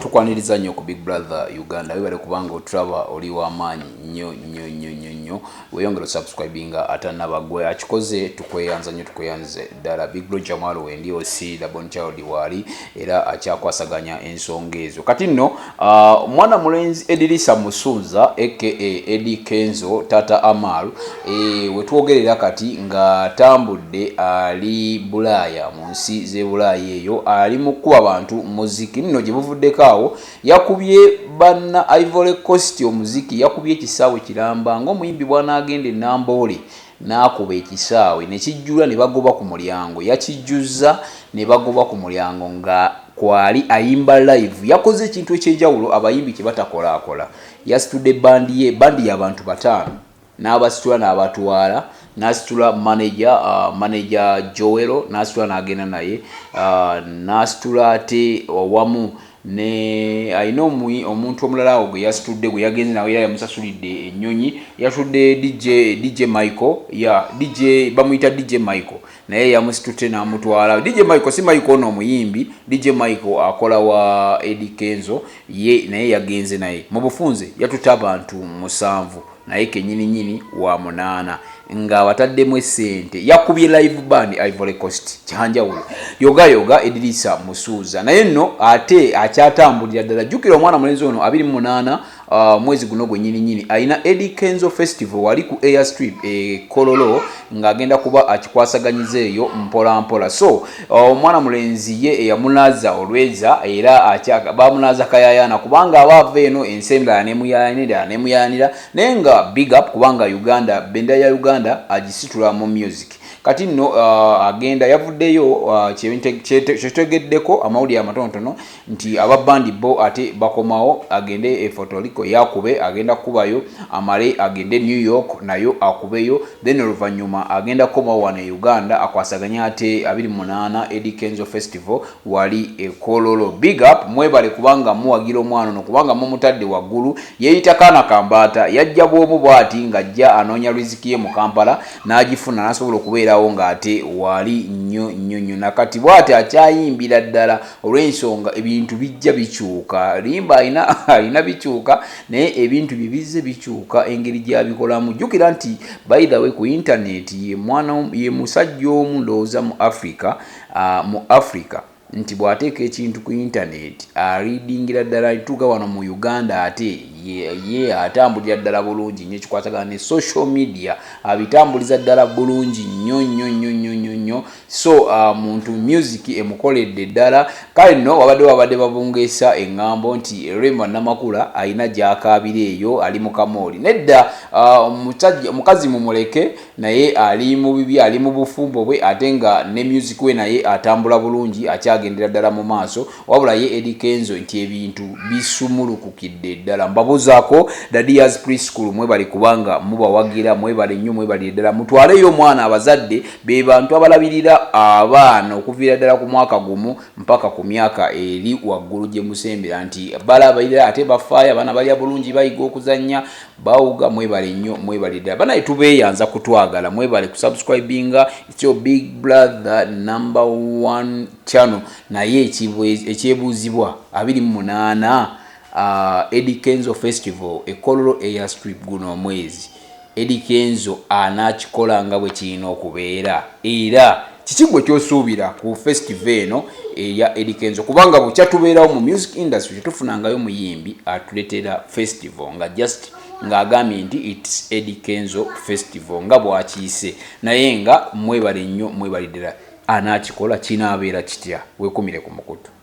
tukwaniriza nnyo ku Big Brother Uganda webale kubanga otrava oli w'amaanyi nnyo weyongera subscribinga atanabagwe akikoze tukweyanza nnyo tukweyanze ddala Big Bro Jamal wendi osi Labon Child wali era akyakwasaganya ensonga ezo kati nno mwana mulenzi Eddy Musunza aka Eddy Kenzo Tata Amal wetwogerera kati nga tambudde ali Bulaya mu nsi ze Bulaya eyo ali mu kuba abantu muziki nno gye buvuddeko awo yakubye banna Ivory Coast omuziki yakubye Ekisaawe kiramba ng'omuyimbi bwana agende Nambole n'akuba Ekisaawe ne kijjula ne bagoba ku mulyango yakijjuza ne bagoba ku mulyango nga kwali ayimba live yakoze ekintu ekyenjawulo abayimbi kye batakola yasitudde bandi y'abantu batano n'abasitula n'abatwala nasitula manager Joel nasitula n'agenda naye nasitula ate wamu ne ayina omuntu omulala awo gwe yasitudde gwe yagenze nawe era yamusasulidde ennyonyi yatudde DJ Michael DJ bamuyita DJ Michael naye yamusitute n'amutwala DJ Michael si Michael ono omuyimbi DJ Michael akola wa Eddy Kenzo naye yagenze naye mu bufunze yatuta abantu 7 naye kenyini wa 8 nga wataddemu essente yakubye live band Ivory Coast kyanjawulo yoga Eddy Musunza naye nno ate akyatambulira ddala jukira omwana mulenzi ono 28 mwezi guno gwennyini ayina Eddy Kenzo Festival wali ku Airstrip Kololo nga agenda kuba akikwasaganyiza eyo mpola so omwana mulenzi ye yamunaza olweza era bamunaza kayayana kubanga abava eno ensembla nemuyanira naye nga big up kubanga Uganda benda ya Uganda agisitula mu music kati nno agenda yavuddeyo kyetegeddeko amawulire amatonotono nti ababandi bo ate bakomawo agende Fotoliko yakube agenda kubayo amale agende New York nayo akubeyo then oluvanyuma agenda komawo wane Uganda akwasaganya ate 28 Eddy Kenzo Festival wali Kololo big up mwebale kubanga muwagira omwana no kubanga mumutadde waggulu yeyita kana kambata yajja bwomu bwati ngajja anonya riziki ye mu Kampala n'agifuna nasobola okubeerawo nga ate wali nnyo nakati bwate akyayimbira ddala olw'ensonga ebintu bijja bikyuka limba alina bikyuka naye ebintu bibize bikyuka engeri gyabikolamu jjukira nti by the way ku internet ye musajja omu ndowooza mu Africa nti bw'ateeka ekintu ku internet readingira ddala lituuka wano mu Uganda ate ye atambulira ddala bulungi nnyo ekikwatagana ne social media abitambuliza ddala bulungi nnyo so muntu music emukoledde ddala kale nno wabadde babungeesa eŋŋambo nti Rema Namakula ayina gy'akaabira eyo ali mu kamooli nedda omukazi mumuleke naye ali mu bibi ali mu bufumbo bwe ate nga ne music we naye atambula bulungi akyagendera ddala mu maaso wabula ye Eddy Kenzo nti ebintu bisumulukukidde ddala mbabuzaako Dadia's Preschool mwebali kubanga mubawagira mwebali nnyo mwebali ddala mutwaleyo omwana abazadde be bantu abalabirira abaana okuviira ddala ku mwaka gumu mpaka ku myaka eri waggulu gye musembera nti balabirira ate bafaayo abaana balya bulungi bayiga okuzannya bawuga mwebali nnyo mwebali ddala banaye tubeeyanza kutwagala mwebali kusubscribinga it's your Big Brother #1 channel naye ekyebuuzibwa 28 Eddy Kenzo Festival Kololo Airstrip guno omwezi Eddy Kenzo anakikola nga bwe kirina okubeera era kikigwe kyosuubira ku festival eno eya Eddy Kenzo kubanga bwe kyatubeerawo mu music industry tetufunangayo muyimbi atuleetera festival nga just ng'agambye nti it's Eddy Kenzo Festival nga bw'akiise naye nga mwebale nnyo mwebali ddala anakikola kinaabeera kitya weekumire ku mukutu.